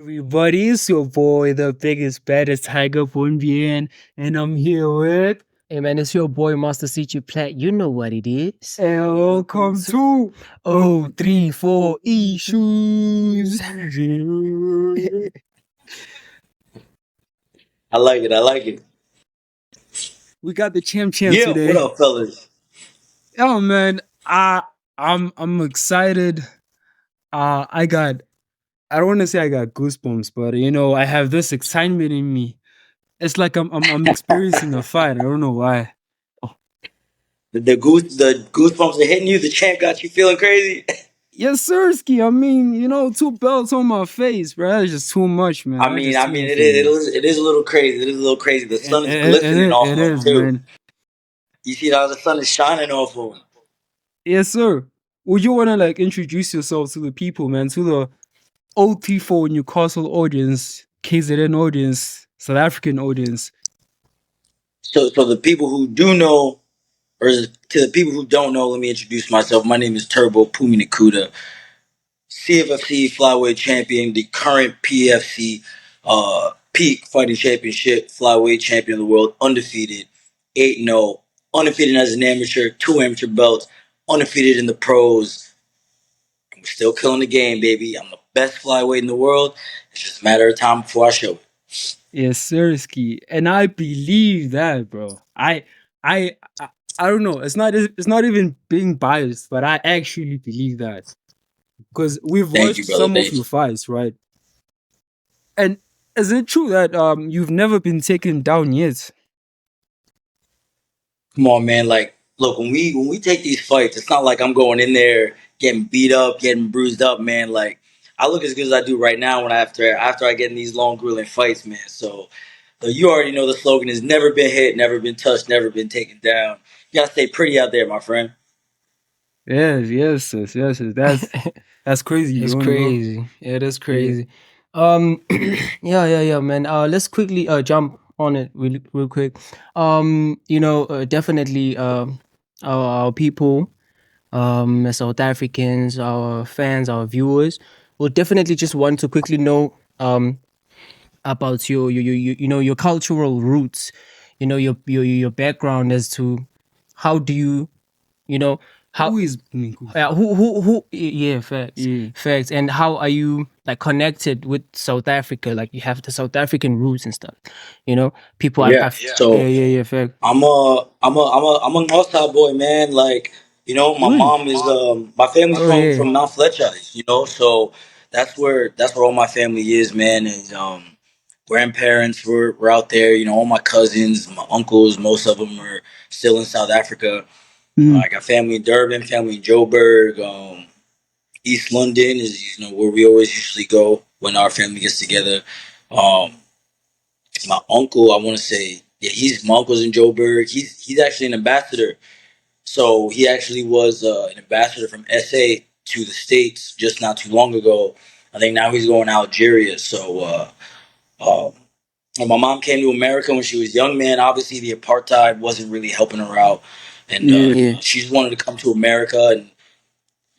Everybody, it's your boy, the biggest, baddest Tiger Funbian, and I'm here with. Hey man, it's your boy Master CG Plat. You know what it is. And welcome to 034E Shoes. I like it. I like it. We got the champ Yeah, today. what up, fellas? Oh man, I'm excited. I don't want to say I got goosebumps, but I have this excitement in me. It's like I'm experiencing a fight. I don't know why. The goosebumps are hitting you. The champ got you feeling crazy. Yes, Sirski. I mean, 2 belts on my face, bro. That's just too much, man. I That's mean, just too much it for me. is. It is a little crazy. It is a little crazy. The sun is glistening off It of him is, too. man. You see how the sun is shining off of him. Yes, sir. Would you want to introduce yourself to the people, man, to the OT4 Newcastle audience, KZN audience, South African audience? So the people who do know, or to the people who don't know, let me introduce myself. My name is Phumi Nkuta, CFFC Flyweight Champion, the current PFC Peak Fighting Championship Flyweight Champion of the world, undefeated, 8-0, undefeated as an amateur, 2 amateur belts, undefeated in the pros. I'm still killing the game, baby. I'm the best flyweight in the world. It's just a matter of time before I show it. Yes, Sirski. And I believe that, bro. I don't know. It's not even being biased, but I actually believe that. Because we've Thank watched you, brother. some of your fights, right? And is it true that you've never been taken down yet? Come on, man. Like, look, when we take these fights, it's not like I'm going in there getting beat up, getting bruised up, man. Like, I look as good as I do right now when after I get in these long, grueling fights, man. So you already know the slogan is never been hit, never been touched, never been taken down. You gotta stay pretty out there, my friend. Yes. That's crazy. It's You wanna go? crazy. It is crazy. Yeah, man. Let's quickly jump on it real quick. Definitely our people, South Africans, our fans, our viewers will definitely just want to quickly know about your cultural roots, your background as to how do you how Who is Phumi Nkuta? yeah, who yeah, facts. Yeah. Facts. And how are you connected with South Africa? Like you have the South African roots and stuff. People Yeah. So yeah, fact. I'm a Northside boy, man. Like, my Really? mom is my family's Oh yeah. from Mount Fletcher, so that's where all my family is, man. And grandparents were out there, all my cousins, my uncles, most of them are still in South Africa. I got family in Durban, family in Joburg, East London is where we always usually go when our family gets together. Um, my uncle, I want to say, yeah, my uncle's in Joburg. He's actually an ambassador. So he actually was an ambassador from SA to the States just not too long ago. I think now he's going to Algeria. So when my mom came to America when she was young, man, obviously the apartheid wasn't really helping her out. And Yeah. she just wanted to come to America and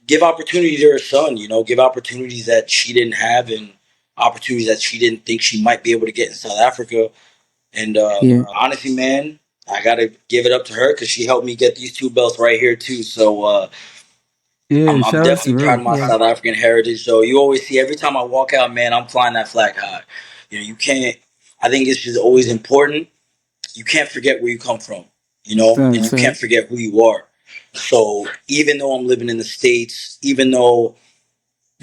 give opportunity to her son, give opportunities that she didn't have and opportunities that she didn't think she might be able to get in South Africa. And honestly, man, I gotta give it up to her because she helped me get these 2 belts right here too. So Yeah, I'm shout out to definitely proud her. of my Yeah. South African heritage. So you always see every time I walk out, man, I'm flying that flag high. You can't. I think it's just always important. You can't forget where you come from, and you Facts. can't forget who you are. So even though I'm living in the States, even though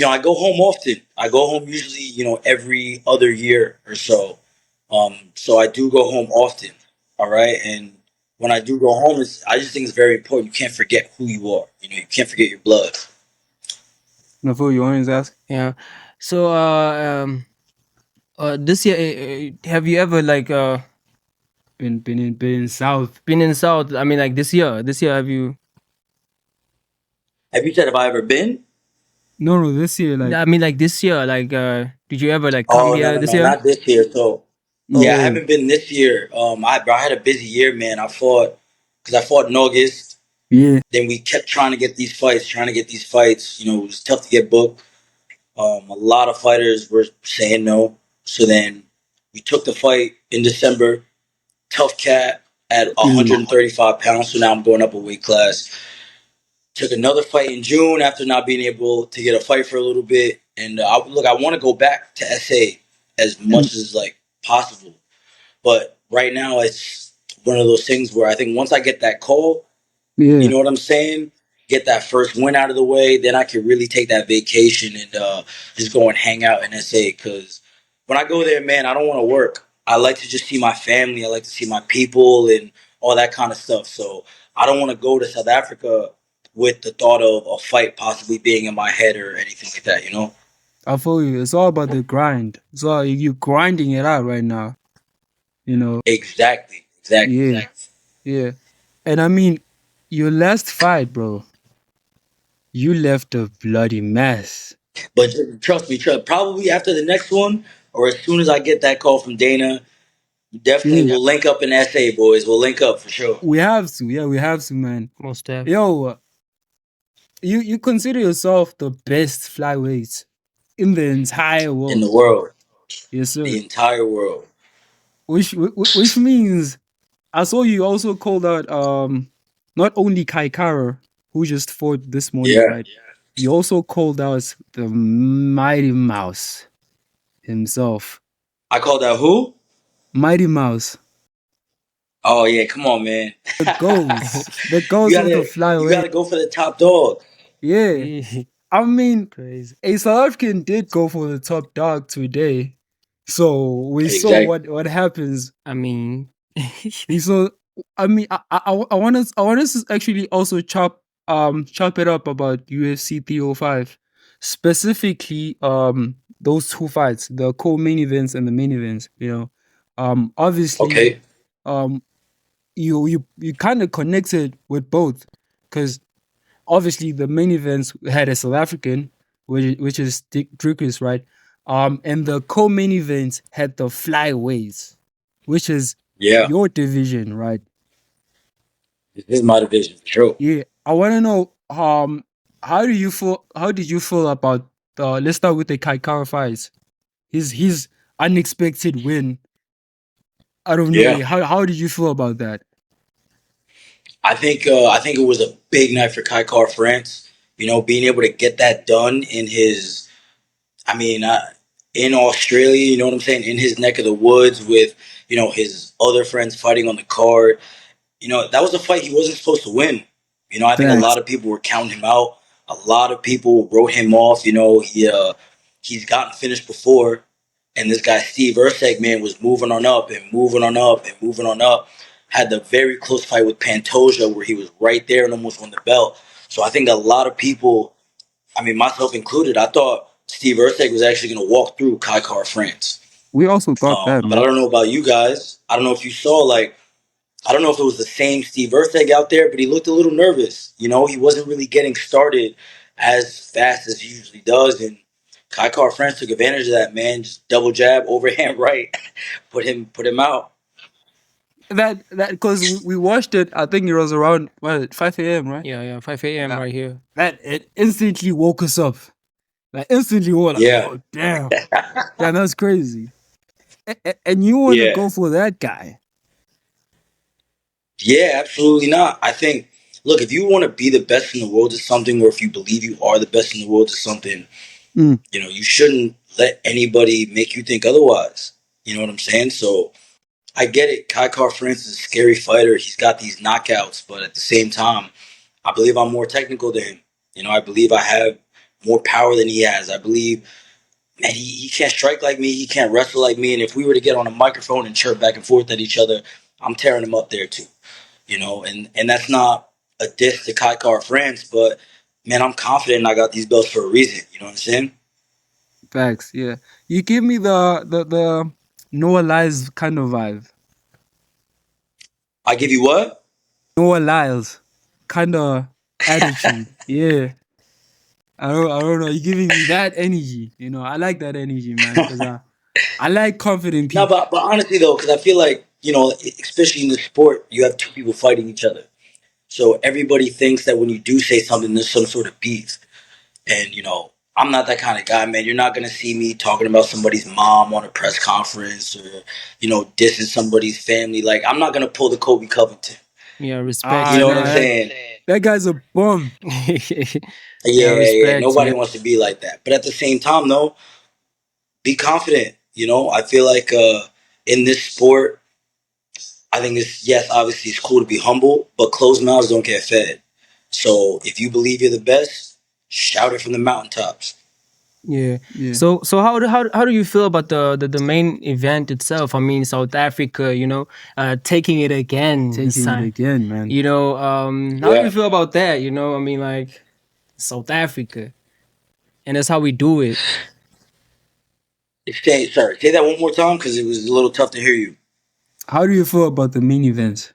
I go home often. I go home usually, every other year or so. So I do go home often. All right, and when I do go home, I just think it's very important. You can't forget who you are. You can't forget your blood. Nafo, you always ask? Yeah. So this year have you ever Been in South. been in South? I mean this year have you Have you said have I ever been? No, this year, I mean this year did you ever come Oh, no, here no, this no, year? not this year. So yeah, I Oh. haven't been this year. I had a busy year, man. I fought because I fought in August. Yeah. Then we kept trying to get these fights. It was tough to get booked. A lot of fighters were saying no. So then we took the fight in December. Tough cat at Mm. 135 pounds. So now I'm going up a weight class. Took another fight in June after not being able to get a fight for a little bit. And look, I want to go back to SA as Mm. much as like possible. But right now, it's one of those things where I think once I get that call, you Yeah, know what I'm saying? Get that first win out of the way, then I can really take that vacation and just go and hang out in SA. Because when I go there, man, I don't want to work. I like to just see my family. I like to see my people and all that kind of stuff. So I don't want to go to South Africa with the thought of a fight possibly being in my head or anything like that. You know? I feel you. It's all about the grind. So you grinding it out right now. You know. Exactly. Exactly. Yeah, yeah. And I mean, your last fight, bro, you left a bloody mess. But trust me, probably after the next one, or as soon as I get that call from Dana, definitely Yeah, we'll link up in SA, boys. We'll link up for sure. we have to. Yeah, we have to, man. Most def. Yo, you consider yourself the best flyweight in the entire In the world. world, Yes, the sir. entire world. Which means I saw you also called out not only Kai Kara, who just fought this morning, Yeah. right? You also called out the Mighty Mouse himself. I called out who? Mighty Mouse. Oh yeah, come on, man. The ghost. The you ghost of the gotta you flyweight. gotta go for the top dog. Yeah. I mean, Crazy. a South African did go for the top dog today. So we saw Exactly. what happens. I mean, We saw I mean I want us to actually also chop it up about UFC 305. Specifically those two fights, the co-main events and the main events, you know. Obviously Okay. you kind of connected with both because obviously the main events had a South African, which is Dricus, right? And the co-main events had the flyweights, which is Yeah. your division, right? This is my division for sure. Yeah, I want to know how do you feel? How did you feel about let's start with the Kai Kara fights. His unexpected win out of Yeah. nowhere. How did you feel about that? I think it was a big night for Kai Car France. You know, being able to get that done in his I mean, in Australia, you know what I'm saying, in his neck of the woods with, you know, his other friends fighting on the card. You know, that was a fight he wasn't supposed to win. You know, I think a Facts. lot of people were counting him out. A lot of people wrote him off. You know, he's gotten finished before, and this guy Steve Erceg, man, was moving on up and moving on up and moving on up. Had the very close fight with Pantoja where he was right there and almost won the belt. So I think a lot of people, I mean, myself included, I thought Steve Erceg was actually going to walk through Kai Car France. We also thought that, But I man. don't know about you guys. I don't know if you saw, like, I don't know if it was the same Steve Erceg out there, but he looked a little nervous. You know, he wasn't really getting started as fast as he usually does. And Kai Car France took advantage of that, man. Just double jab, overhand right, put him out. That because we watched it. I think it was around 5 a.m. right? yeah, 5 a.m. Yeah. right here. That it instantly woke us up. Like instantly, we were like, Yeah. "Oh damn, damn, that's crazy." And you want to Yeah. go for that guy? Yeah, absolutely not. I think, look, if you want to be the best in the world at something, or if you believe you are the best in the world at something, Mm. you know, you shouldn't let anybody make you think otherwise. You know what I'm saying? So I get it. Kai Car France is a scary fighter. He's got these knockouts, but at the same time, I believe I'm more technical than him. You know, I believe I have more power than he has. I believe, man, he can't strike like me. He can't wrestle like me. And if we were to get on a microphone and chirp back and forth at each other, I'm tearing him up there too. You know, and that's not a diss to Kai Car France, but man, I'm confident I got these belts for a reason. You know what I'm saying? Facts. Yeah, you give me the Noah Lyles kind of vibe. I give you what? Noah Lyles kind of attitude. Yeah. I don't know. You're giving me that energy. You know, I like that energy, man. Because I like confident No, people. but honestly though, because I feel like, you know, especially in the sport, you have two people fighting each other. So everybody thinks that when you do say something, there's some sort of beef. And, you know, I'm not that kind of guy, man. You're not gonna see me talking about somebody's mom on a press conference or, dissing somebody's family. Like, I'm not gonna pull the Kobe Covington. Yeah, respect. You Ah, know Yeah. what I'm nah, saying? that guy's a bum. Yeah, Yeah. respect. Nobody Yeah. wants to be like that. But at the same time, though, be confident. I feel like in this sport, I think it's, yes, obviously it's cool to be humble, but closed mouths don't get fed. So if you believe you're the best, shout it from the mountaintops. Yeah. Yeah, So how do you feel about the main event itself? I mean, South Africa, taking it again this taking it time. again, man. How do Yeah. you feel about that? I mean, like South Africa, and that's how we do it. Say that one more time because it was a little tough to hear you. How do you feel about the main event?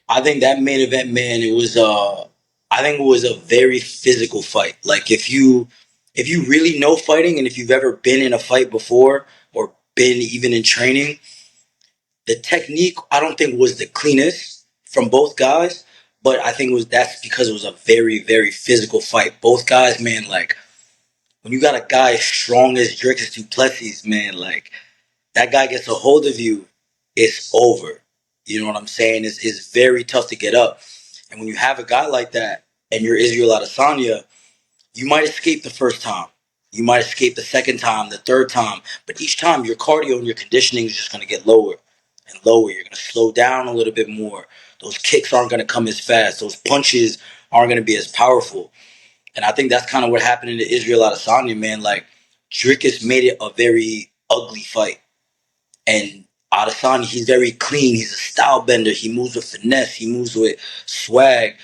I think that main event, man, I think it was a very physical fight. Like if you really know fighting and if you've ever been in a fight before or been even in training, the technique I don't think was the cleanest from both guys, but I think that's because it was a very, very physical fight. Both guys, man, like when you got a guy as strong as Dricus Du Plessis, man, like that guy gets a hold of you, it's over. You know what I'm saying? It's very tough to get up. And when you have a guy like that and you're Israel Adesanya, you might escape the first time. You might escape the second time, the third time. But each time your cardio and your conditioning is just going to get lower and lower. You're going to slow down a little bit more. Those kicks aren't going to come as fast. Those punches aren't going to be as powerful. And I think that's kind of what happened in the Israel Adesanya, man. Like, Dricus made it a very ugly fight. And Adesanya, he's very clean. He's a style bender. He moves with finesse. He moves with swag.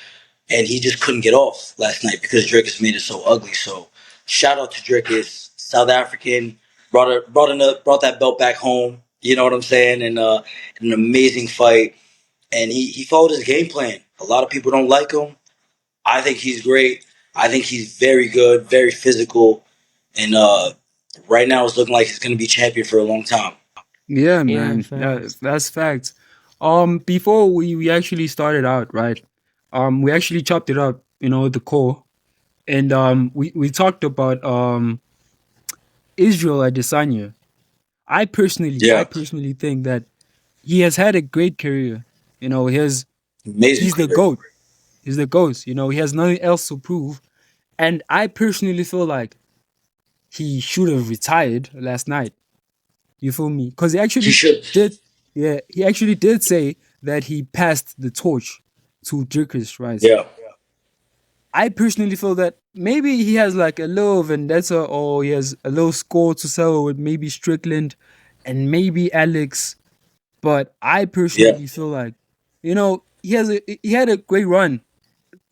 And he just couldn't get off last night because Dricus made it so ugly. So shout out to Dricus, South African, brought that belt back home. You know what I'm saying? And an amazing fight. And he followed his game plan. A lot of people don't like him. I think he's great. I think he's very good, very physical. And right now it's looking like he's going to be champion for a long time. Yeah, Yeah, man. Yeah, facts. that's facts. Before we actually started out, right? We actually chopped it up, the core, and we talked about Israel Adesanya. I Yeah, personally think that he has had a great career. amazing He's the career. goat. He's the ghost. He has nothing else to prove. And I personally feel like he should have retired last night. You feel me? Because he He actually should. did. Yeah, he actually did say that he passed the torch to Dricus Rice. Yeah, I personally feel that maybe he has like a little vendetta or he has a little score to settle with maybe Strickland and Alex. But I yeah. personally feel like, he had a great run.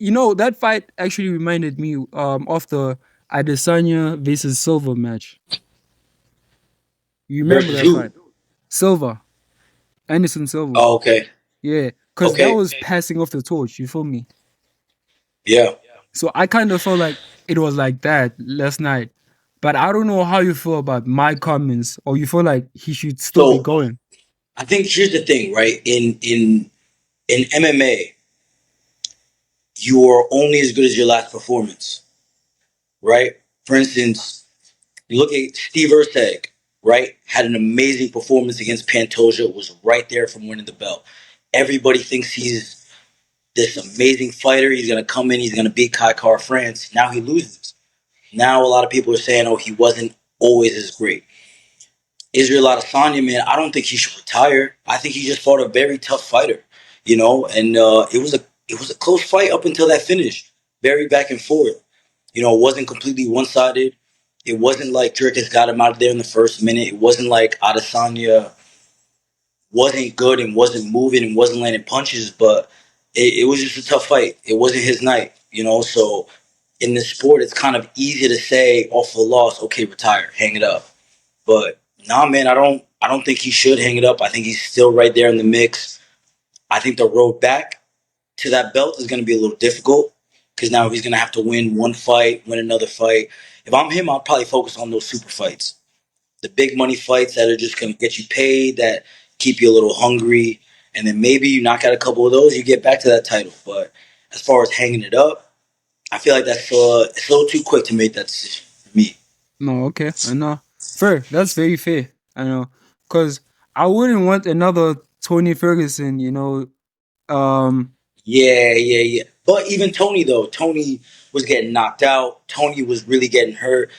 That fight actually reminded me of the Adesanya versus Silva match. You remember Versus that who? fight? Silva, Anderson Silva. Oh, okay. Yeah, because that Okay. was passing off the torch. You feel me? Yeah. So I kind of felt like it was like that last night. But I don't know how you feel about my comments, or you feel like he should still be So going. I think here's the thing, right? In MMA, you are only as good as your last performance, right? For instance, you look at Steve Erstag, right? Had an amazing performance against Pantoja, was right there from winning the belt. Everybody thinks he's this amazing fighter. He's gonna come in, he's gonna beat Kai Car France. Now he loses. Now a lot of people are saying, oh, he wasn't always as great. Israel Adesanya, man, I don't think he should retire. I think he just fought a very tough fighter, and it was a close fight up until that finish, very back and forth. It wasn't completely one sided. It wasn't like Dricus got him out of there in the first minute. It wasn't like Adesanya wasn't good and wasn't moving and wasn't landing punches, but it was just a tough fight. It wasn't his night. So in this sport, it's kind of easy to say off a loss, okay, retire, hang it up. But nah, man, I don't think he should hang it up. I think he's still right there in the mix. I think the road back to that belt is going to be a little difficult because now he's going to have to win one fight, win another fight. If I'm him, I'll probably focus on those super fights, the big money fights that are just going to get you paid, that keep you a little hungry, and then maybe you knock out a couple of those, you get back to that title. But as far as hanging it up, I feel like that's it's a little too quick to make that decision for me. No, okay, I know. Fair. That's very fair. I know, cause I wouldn't want another Tony Ferguson. Yeah. But even Tony though, Tony was getting knocked out. Tony was really getting hurt.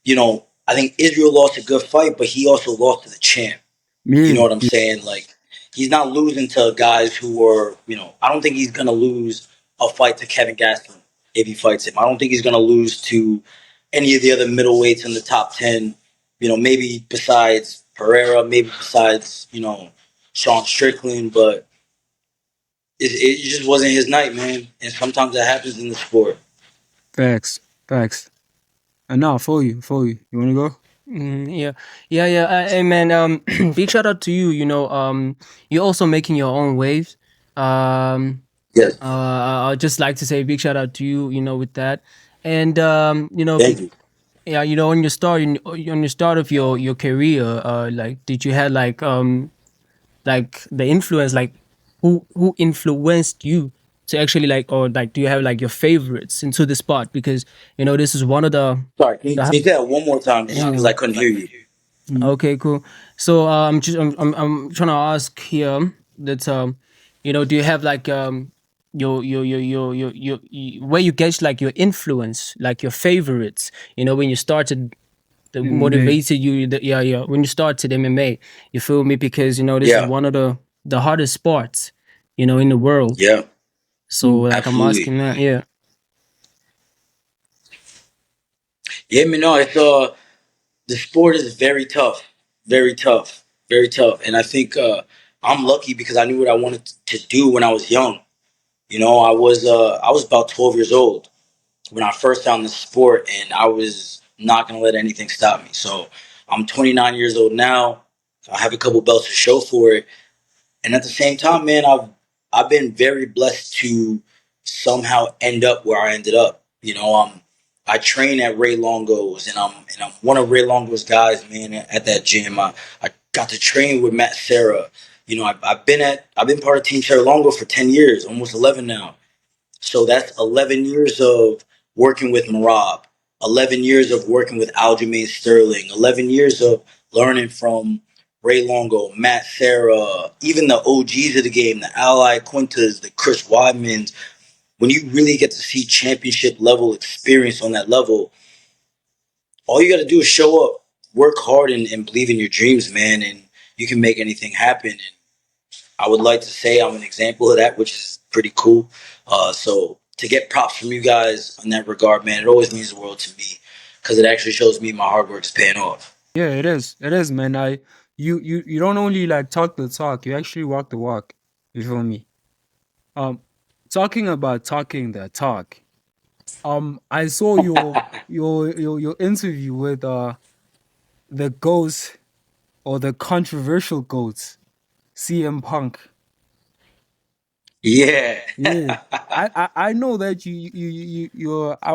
I think Israel lost a good fight, but he also lost to the champ. You know Yeah, what I'm saying? Like, he's not losing to guys who are, I don't think he's gonna lose a fight to Kevin Gastelum if he fights him. I don't think he's gonna lose to any of the other middleweights in the top 10. Maybe besides Pereira, maybe besides Sean Strickland, but it just wasn't his night, man. And sometimes that happens in the sport. facts, facts. And now for you. You wanna go? Yeah. Hey man, big shout out to you. You're also making your own waves. Yes, I'd just like to say big shout out to you. With that, and thank you. yeah, on your start of your career, like, did you have like the influence, like who influenced you to actually, like, or like, do you have like your favorites into the sport? Because this is one of Sorry, can you the say that one more time just because I couldn't hear you? Okay, cool. So I'm trying to ask here that do you have like your where you gauge like your influence, like your favorites, when you started, that MMA. motivated you, yeah, when you started MMA, you feel me? Because this is Yeah, one of the hardest sports, in the world. yeah, So like I'm absolutely. asking that, yeah. Yeah, man, no, it's the sport is very tough, very tough, very tough. And I think I'm lucky because I knew what I wanted to do when I was young. I was about 12 years old when I first found the sport, and I was not gonna let anything stop me. So I'm 29 years old now. I have a couple belts to show for it, and at the same time, man, I've been very blessed to somehow end up where I ended up. I train at Ray Longo's, and I'm one of Ray Longo's guys, man. At that gym, I got to train with Matt Serra. I've been part of Team Terra Longo for 10 years, almost 11 now. So that's 11 years of working with Merab, 11 years of working with Aljamain Sterling, 11 years of learning from Ray Longo, Matt Serra, even the OGs of the game, the Ally Quintas, the Chris Weidmans. When you really get to see championship level experience on that level, all you got to do is show up, work hard, and believe in your dreams, man, and you can make anything happen. And I would like to say I'm an example of that, which is pretty cool. So to get props from you guys in that regard, man, it always means the world to me because it actually shows me my hard work is paying off. Yeah, it is. It is, man. You don't only like talk the talk, you actually walk the walk. You feel me? Um, Talking about talking the talk. I saw your interview with the ghost or the controversial ghost, CM Punk. Yeah. Yeah, I know that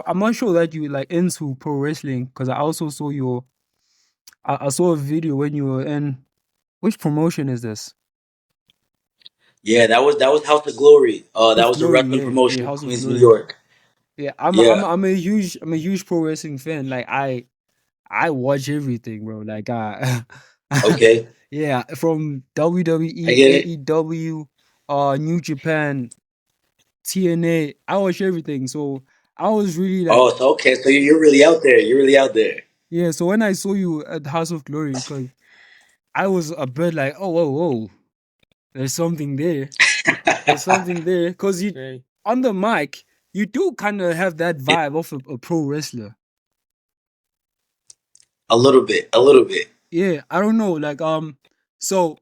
I'm not sure that you like into pro wrestling because I also saw I saw a video when you were in, which promotion is this? Yeah, that was House of Glory. That House of was a Glory, wrestling yeah, promotion in House of Queens, New Glory. York. Yeah, Yeah. I'm a huge pro wrestling fan. Like I watch everything, bro. Like Okay. yeah, from I WWE, get it. AEW, New Japan, TNA. I watch everything. So I was really like, Oh, so okay. So you're really out there. You're really out there. yeah. So when I saw you at House of Glory, because I was a bit like, oh, whoa, whoa, there's something there. There's something there. Because you Right. on the mic, you do kind of have that vibe of a pro wrestler. A little bit. A little bit. Yeah, I don't know. Like, so,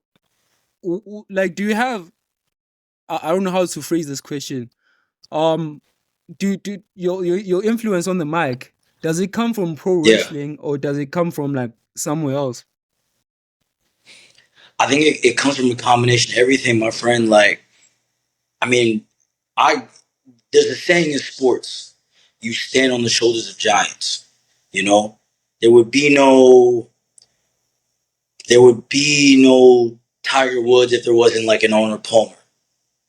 like, do you have? I don't know how to phrase this question. Um, do your influence on the mic, does it come from pro Yeah. wrestling or does it come from like somewhere else? I think it comes from a combination of everything, my friend. Like, I mean, I there's a saying in sports: you stand on the shoulders of giants. You know, there would be no there would be no Tiger Woods if there wasn't like an Arnold Palmer.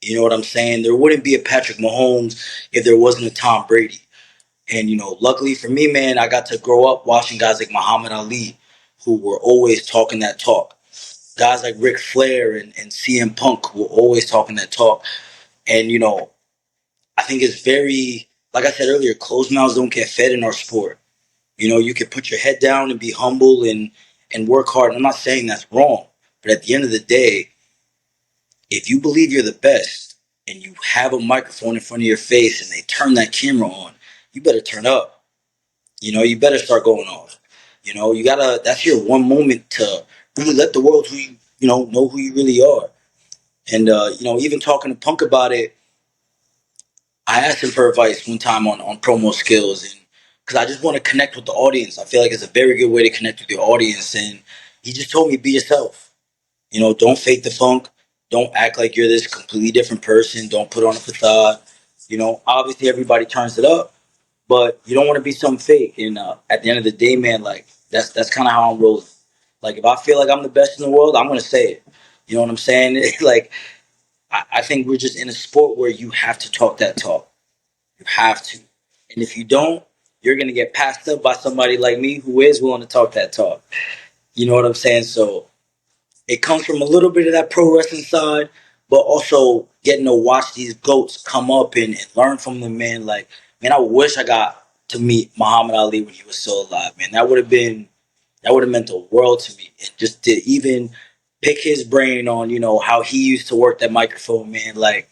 You know what I'm saying? There wouldn't be a Patrick Mahomes if there wasn't a Tom Brady. And, luckily for me, man, I got to grow up watching guys like Muhammad Ali, who were always talking that talk. Guys like Ric Flair and CM Punk, who were always talking that talk. And, I think it's very, like I said earlier, closed mouths don't get fed in our sport. You can put your head down and be humble and work hard. I'm not saying that's wrong. But at the end of the day, if you believe you're the best and you have a microphone in front of your face and they turn that camera on, you better turn up. You better start going off. That's your one moment to really let the world know who you really are. And, even talking to Punk about it, I asked him for advice one time on promo skills, and because I just want to connect with the audience. I feel like it's a very good way to connect with your audience. And he just told me, be yourself. Don't fake the funk. Don't act like you're this completely different person. Don't put on a facade. Obviously everybody turns it up, but you don't want to be something fake. And at the end of the day, man, like that's kind of how I'm rolling. Like if I feel like I'm the best in the world, I'm gonna say it. You know what I'm saying? Like I think we're just in a sport where you have to talk that talk. You have to. And if you don't, you're going to get passed up by somebody like me who is willing to talk that talk. You know what I'm saying? So it comes from a little bit of that pro wrestling side, but also getting to watch these GOATs come up and learn from them, man. Like, man, I wish I got to meet Muhammad Ali when he was still alive, man. That would have meant the world to me. And just to even pick his brain on, how he used to work that microphone, man. Like,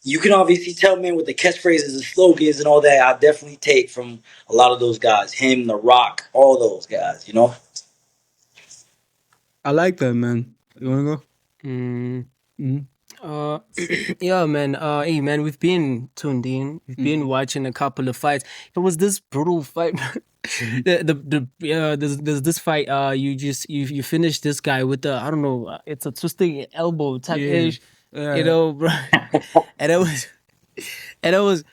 you can obviously tell, man, with the catchphrases and slogans and all that, I definitely take from a lot of those guys. Him, The Rock, all those guys. I like that, man. You wanna go? Mm, Mm-hmm. yeah, man. Hey, man, we've been tuned in. We've been watching a couple of fights. It was this brutal fight. There's this fight. You finished this guy with the, I don't know. It's a twisting elbow type ish. Bro. And it was, and it was,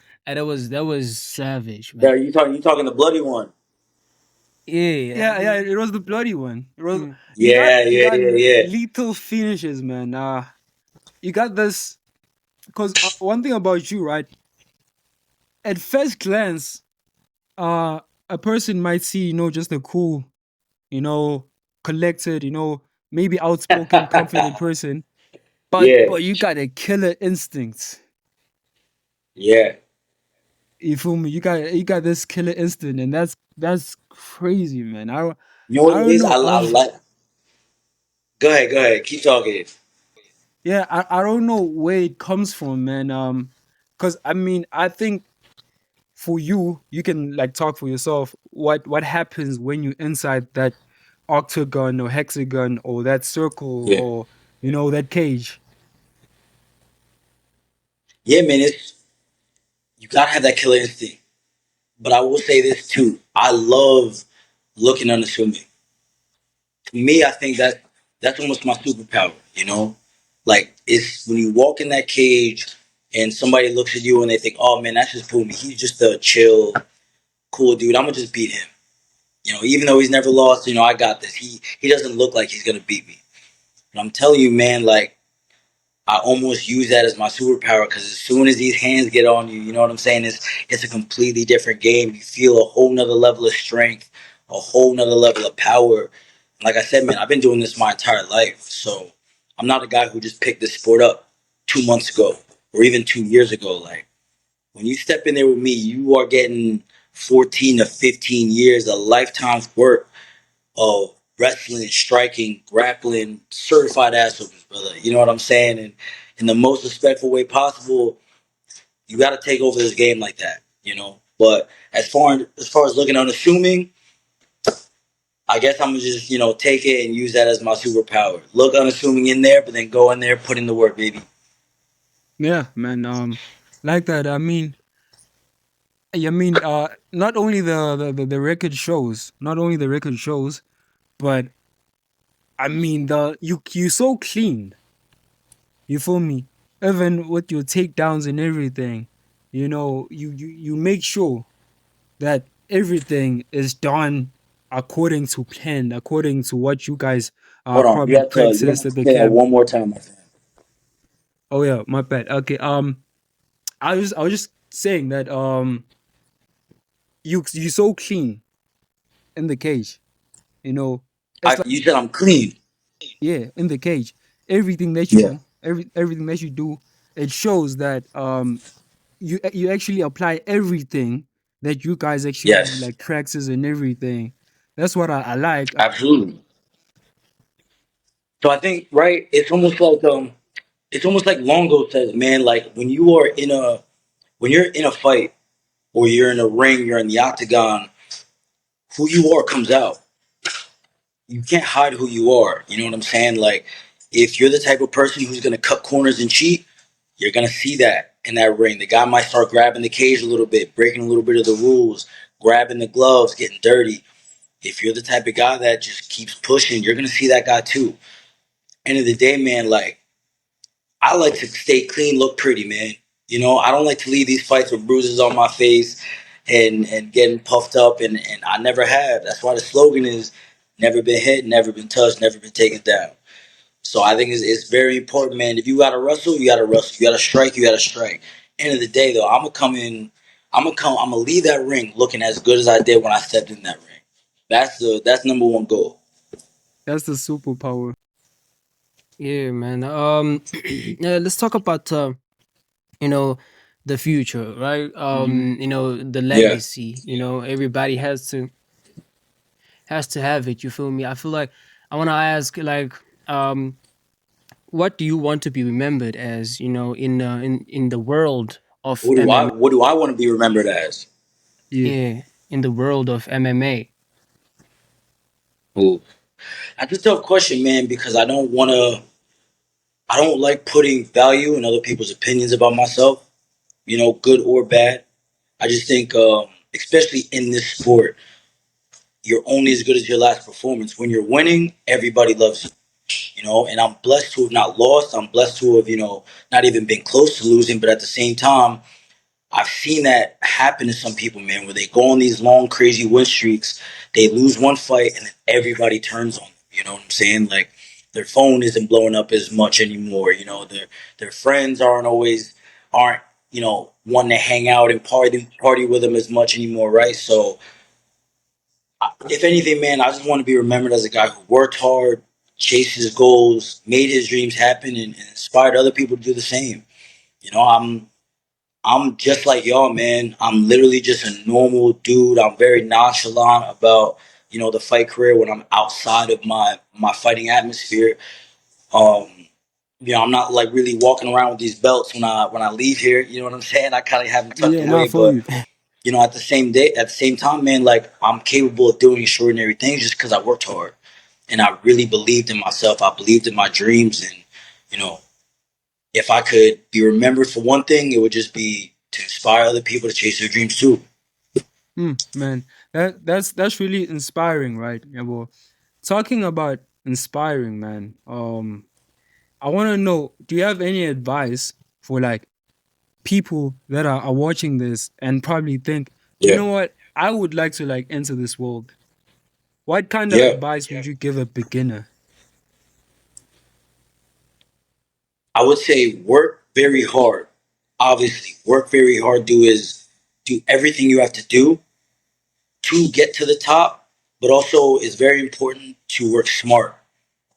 that was savage, Yeah, man. you talking the bloody one. Yeah, it was the bloody one. It was Yeah, you yeah, got yeah, yeah. lethal finishes, man. You got this because one thing about you, right? At first glance, a person might see, just a cool, you know, collected, maybe outspoken, confident person, but Yeah, you got a killer instinct. yeah. You feel me? You got this killer instinct, and that's crazy, man. You know what I it don't is? know. I like. Go ahead. Keep talking. Yeah, I don't know where it comes from, man. Because I mean, I think for you can like talk for yourself. What happens when you inside that octagon or hexagon or that circle Yeah, or that cage? yeah, man. You gotta have that killer instinct. But I will say this too. I love looking unassuming. To me, I think that's almost my superpower. Like it's when you walk in that cage and somebody looks at you and they think, "Oh man, that's just Phumi. He's just a chill, cool dude. I'm gonna just beat him." Even though he's never lost, I got this. He doesn't look like he's gonna beat me. And I'm telling you, man, like I almost use that as my superpower because as soon as these hands get on you, you know what I'm saying? It's a completely different game. You feel a whole nother level of strength, a whole nother level of power. And like I said, man, I've been doing this my entire life. So I'm not a guy who just picked this sport up 2 months ago or even 2 years ago. Like when you step in there with me, you are getting 14 to 15 years, a lifetime's work of wrestling, striking, grappling, certified ass whoopers, brother. You know what I'm saying? And in the most respectful way possible, you got to take over this game like that. But as far as looking unassuming, I guess I'm gonna just take it and use that as my superpower. Look unassuming in there, but then go in there, put in the work, baby. Yeah, man. Like that. Not only the record shows, but I mean you so clean. You feel me? Even with your takedowns and everything, you make sure that everything is done according to plan, according to what you guys Hold on, you probably have to you have practiced to at the say that camp. one more time, my friend. Oh yeah, my bad. Okay. I was just saying that you so clean in the cage. You know, it's like, You said I'm clean. yeah, in the cage. Everything that you Yeah. do, everything that you do, it shows that you actually apply everything that you guys actually do, Yes. like practice and everything. That's what I like. Absolutely. So I think right, it's almost like Longo says, man. Like when you're in a fight or you're in a ring, you're in the octagon, who you are comes out. You can't hide who you are. You know what I'm saying? Like if you're the type of person who's gonna cut corners and cheat, you're gonna see that in that ring. The guy might start grabbing the cage a little bit, breaking a little bit of the rules, grabbing the gloves, getting dirty. If you're the type of guy that just keeps pushing, you're gonna see that guy too. End of the day, man, like I like to stay clean, look pretty, man. You know, I don't like to leave these fights with bruises on my face and getting puffed up, and I never have. That's why the slogan is never been hit, never been touched, never been taken down. So I think it's very important, man. If you gotta wrestle, you gotta wrestle. You gotta strike, you gotta strike. End of the day, though, I'm gonna leave that ring looking as good as I did when I stepped in that ring. That's number one goal. That's the superpower. Yeah, man. Yeah, let's talk about you know, the future, right? Mhm. You know, the Yeah. legacy. You know, everybody has to have it. You feel me? I feel like I want to ask, like, what do you want to be remembered as? You know, in the world of MMA. What do I want to be remembered as? Yeah, Yeah, in the world of MMA. Ooh. That's a tough question, man, because I don't like putting value in other people's opinions about myself, you know, good or bad. I just think, especially in this sport, you're only as good as your last performance. When you're winning, everybody loves you know, and I'm blessed to have not lost. I'm blessed to have, you know, not even been close to losing, but at the same time, I've seen that happen to some people, man, where they go on these long, crazy win streaks. They lose one fight, and then everybody turns on them. You know what I'm saying? Like their phone isn't blowing up as much anymore. You know, their friends aren't you know wanting to hang out and party with them as much anymore, right? So, if anything, man, I just want to be remembered as a guy who worked hard, chased his goals, made his dreams happen, and inspired other people to do the same. You know, I'm just like y'all, man. I'm literally just a normal dude. I'm very nonchalant about, you know, the fight career when I'm outside of my fighting atmosphere. Um, you know, I'm not like really walking around with these belts when I leave here. You know what I'm saying? I kind of have them tucked yeah, not away, for but you. you know, at the same time, man, like I'm capable of doing extraordinary things just because I worked hard and I really believed in myself. I believed in my dreams, and you know, if I could be remembered for one thing, it would just be to inspire other people to chase their dreams too. Man, that's really inspiring, right? Yeah, well, talking about inspiring, man. I want to know, do you have any advice for like people that are watching this and probably think, you Yeah, know what, I would like to like enter this world. What kind of yeah. advice would you give a beginner? I would say work very hard. Obviously, work very hard. Do everything you have to do to get to the top, but also it's very important to work smart.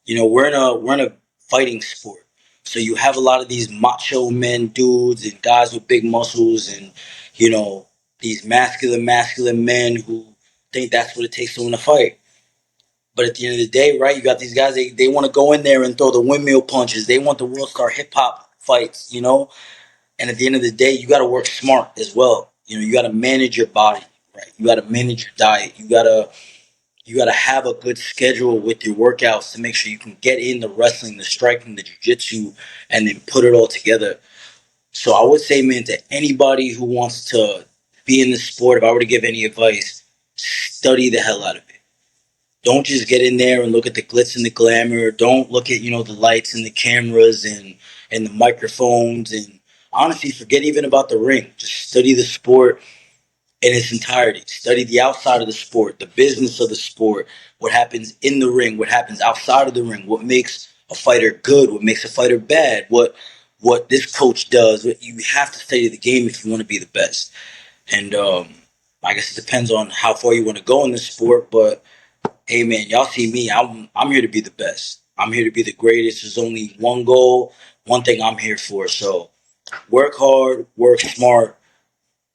You know, we're in a fighting sport. So you have a lot of these macho men dudes and guys with big muscles and, you know, these masculine men who think that's what it takes to win a fight. But at the end of the day, right, you got these guys, they want to go in there and throw the windmill punches. They want the world star hip hop fights, you know? And at the end of the day, you gotta work smart as well. You know, you gotta manage your body, right? You gotta manage your diet. You gotta have a good schedule with your workouts to make sure you can get in the wrestling, the striking, the jiu-jitsu, and then put it all together. So I would say, man, to anybody who wants to be in this sport, if I were to give any advice, study the hell out of it. Don't just get in there and look at the glitz and the glamour. Don't look at, you know, the lights and the cameras and the microphones, and honestly forget even about the ring. Just study the sport in its entirety. Study the outside of the sport, the business of the sport, what happens in the ring, what happens outside of the ring, what makes a fighter good, what makes a fighter bad, what this coach does. You have to study the game if you want to be the best. And I guess it depends on how far you want to go in the sport, but hey man, y'all see me. I'm here to be the best. I'm here to be the greatest. There's only one goal, one thing I'm here for. So work hard, work smart,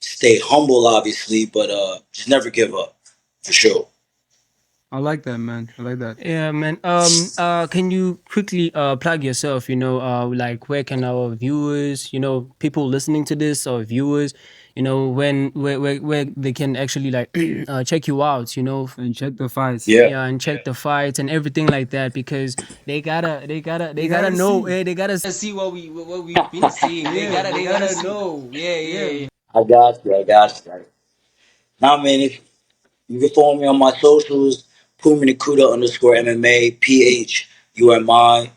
stay humble, obviously, but just never give up, for sure. I like that, man. I like that. Yeah, man. Can you quickly plug yourself? Like where can our viewers, people listening to this, or viewers, where they can actually like check you out, And check the fights. Yeah. yeah, and check the fights and everything like that, because they gotta know, see. they gotta see what we've been seeing. They gotta know. Yeah. I got you. I got you. Now, man, if you can follow me on my socials, Phumi Nkuta underscore MMA, PHUMI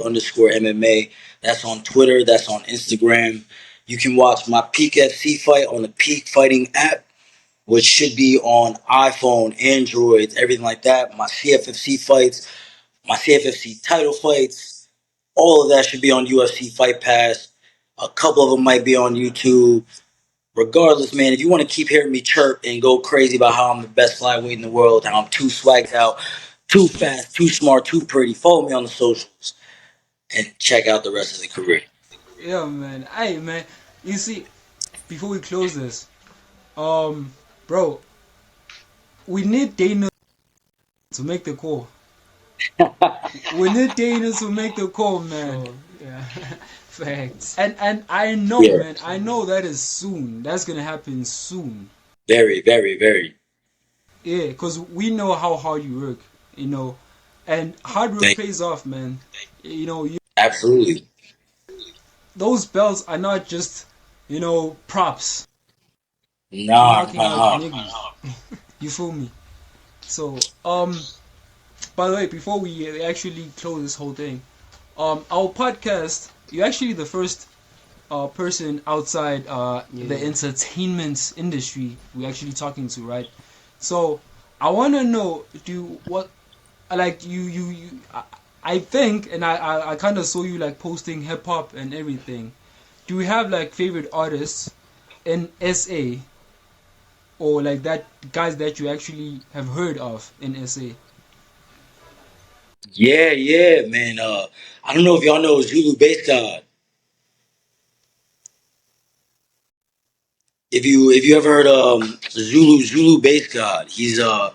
underscore MMA. That's on Twitter. That's on Instagram. You can watch my Peak FC fight on the Peak Fighting app, which should be on iPhone, Android, everything like that. My CFFC fights, my CFFC title fights, all of that should be on UFC Fight Pass. A couple of them might be on YouTube. Regardless, man, if you want to keep hearing me chirp and go crazy about how I'm the best flyweight in the world, how I'm too swagged out, too fast, too smart, too pretty, follow me on the socials and check out the rest of the career. Yeah, man. Hey, man. You see, before we close this, bro, we need Dana to make the call. We need Dana to make the call, man. Oh, yeah. Facts. And I know, Yeah. man. I know that is soon. That's gonna happen soon. Very, very, very. Yeah, cause we know how hard you work, and hard work Thank- pays off, man. Absolutely. Those belts are not just, props. Nah, Knocking out nah. niggas. You feel me? So, by the way, before we actually close this whole thing, our podcast, you're actually the first person outside the entertainment industry we're actually talking to, right? So, I want to know, I think, and I kind of saw you like posting hip hop and everything. Do you have like favorite artists in SA, or like that guys that you actually have heard of in SA? Yeah, man. I don't know if y'all know Zulu Bass God. If you ever heard Zulu Bass God, he's a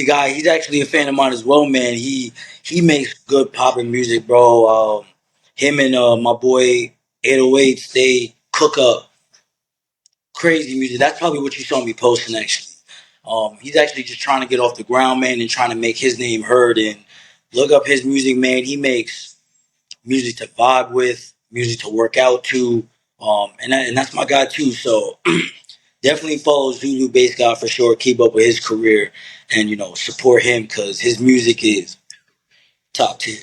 guy. He's actually a fan of mine as well, man. He makes good poppin' music, bro. Him and my boy 808s, they cook up crazy music. That's probably what you saw me posting actually. He's actually just trying to get off the ground, man, and trying to make his name heard. And look up his music, man. He makes music to vibe with, music to work out to, and that's my guy too. So definitely follow Zulu Bass God for sure. Keep up with his career, and support him because his music is top tier.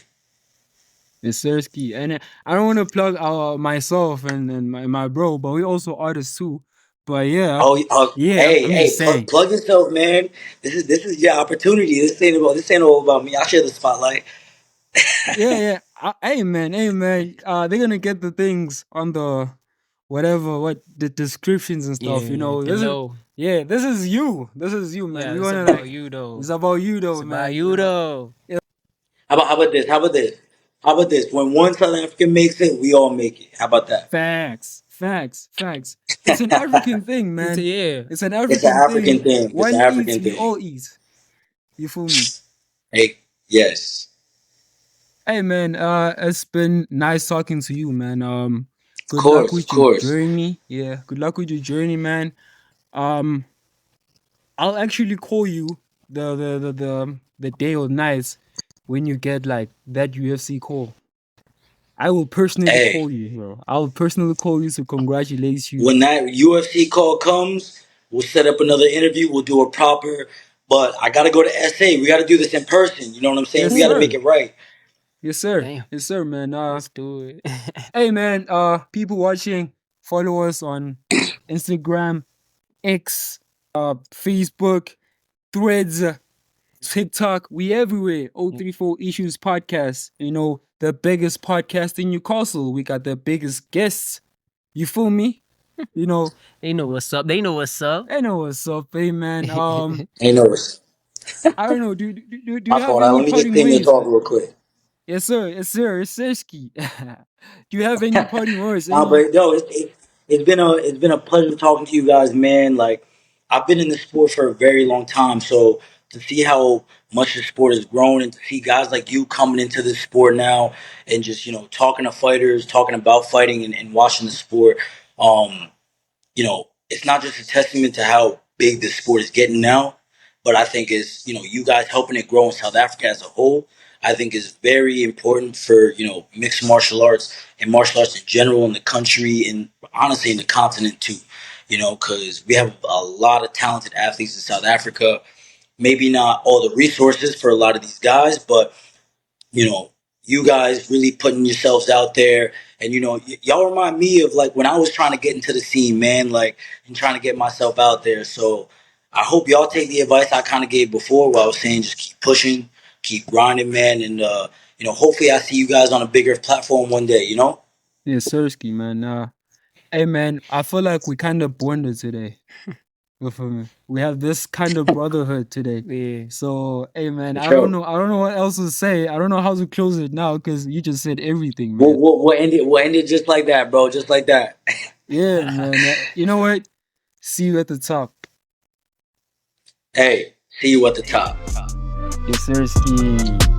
It's Sersky. And I don't want to plug myself and my bro, but we also artists too. But yeah, yeah, I'm Hey, just saying. plug yourself, man. This is your opportunity. This ain't all about me. I share the spotlight. Yeah. Hey man. They're gonna get the things on the what the descriptions and stuff. This is you. This is you, man. Yeah, We it's wanna about you though. It's about you though, It's man. about you though. How about this? How about this? When one South African makes it, we all make it. How about that? Facts. It's an African thing, man. Yeah. It's an It's an African African thing. thing. It's One an eats, African we thing. all eat. You feel me? Hey, yes. Hey man, it's been nice talking to you, man. Good luck Of with your course. journey. Yeah, good luck with your journey, man. Um, I'll actually call you the day or night when you get like that UFC call. I will personally Hey, call you, bro. I'll personally call you to congratulate you. when that UFC call comes, we'll set up another interview. We'll do it proper. But I gotta go to SA. We gotta do this in person. You know what I'm saying? Yes, We gotta sir. make it right. Yes, sir. Damn. Yes, sir, man. Let's do it. Hey, man. People watching, follow us on Instagram, X, Facebook, Threads, TikTok. We everywhere. 034 Issues Podcast. The biggest podcast in Newcastle. We got the biggest guests. You feel me? You know, They know what's up. They know what's up. I know what's up, hey man. Ain't no risk. I don't know. Do My you have fault. any Let me get parting Payne to ways, talk man? real quick. Yes, sir. Yes, sir. It's Sirski. Do you have any parting words? Nah, Any? but yo, it's been a pleasure talking to you guys, man. Like I've been in the sport for a very long time, so to see how much the sport has grown and to see guys like you coming into this sport now and just talking to fighters, talking about fighting and watching the sport, um, it's not just a testament to how big this sport is getting now, but I think is you guys helping it grow in South Africa as a whole. I think is very important for mixed martial arts and martial arts in general in the country and honestly in the continent too. Because we have a lot of talented athletes in South Africa. Maybe not all the resources for a lot of these guys, but you know, you guys really putting yourselves out there. And, y'all remind me of like when I was trying to get into the scene, man, like, and trying to get myself out there. So I hope y'all take the advice I kind of gave before where I was saying just keep pushing, keep grinding, man. And, hopefully I see you guys on a bigger platform one day, Yes, Sirski, man. Hey, man. I feel like we kind of bonded today. You feel me? We have this kind of brotherhood today. Yeah. So, hey, man. For I don't sure. know. I don't know what else to say. I don't know how to close it now because you just said everything, We'll, man. we'll, we'll end it just like that, bro. Just like that. Yeah, man. You know what? See you at the top. Hey, see you at the top. Yes, Sirski.